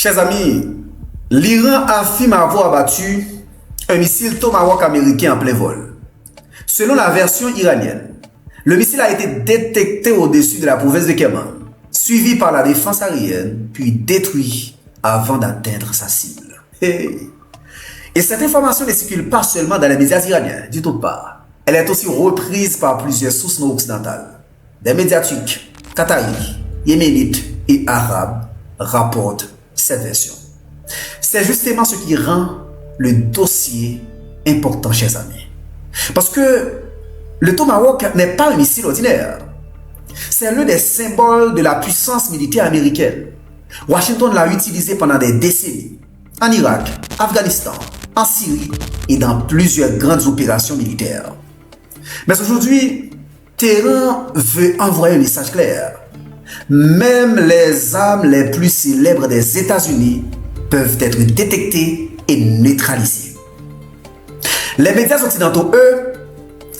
Chers amis, l'Iran affirme avoir abattu un missile Tomahawk américain en plein vol. Selon la version iranienne, le missile a été détecté au-dessus de la province de Kerman, suivi par la défense aérienne, puis détruit avant d'atteindre sa cible. Et cette information ne circule pas seulement dans les médias iraniens, du tout pas. Elle est aussi reprise par plusieurs sources non occidentales. Des médias turcs, qataris, yéménites et arabes rapportent cette version. C'est justement ce qui rend le dossier important, chers amis. Parce que le Tomahawk n'est pas un missile ordinaire. C'est l'un des symboles de la puissance militaire américaine. Washington l'a utilisé pendant des décennies, en Irak, Afghanistan, en Syrie et dans plusieurs grandes opérations militaires. Mais aujourd'hui, Téhéran veut envoyer un message clair. Même les armes les plus célèbres des États-Unis peuvent être détectées et neutralisées. Les médias occidentaux, eux,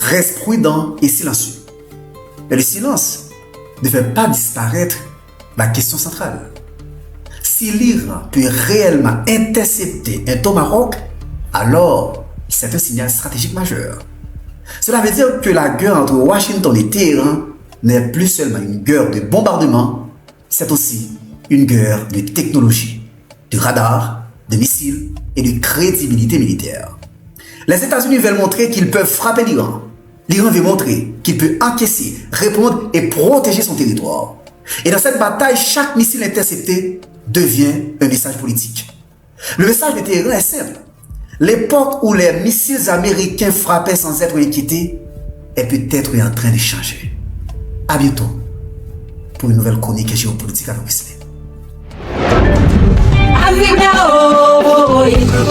restent prudents et silencieux. Mais le silence ne fait pas disparaître la question centrale. Si l'Iran peut réellement intercepter un Tomahawk, alors c'est un signal stratégique majeur. Cela veut dire que la guerre entre Washington et Téhéran n'est plus seulement une guerre de bombardement, c'est aussi une guerre de technologie, de radars, de missiles et de crédibilité militaire. Les États-Unis veulent montrer qu'ils peuvent frapper l'Iran. L'Iran veut montrer qu'il peut encaisser, répondre et protéger son territoire. Et dans cette bataille, chaque missile intercepté devient un message politique. Le message de Téhéran est simple. L'époque où les missiles américains frappaient sans être inquiétés est peut-être en train de changer. À bientôt pour une nouvelle chronique géopolitique avec Wesley.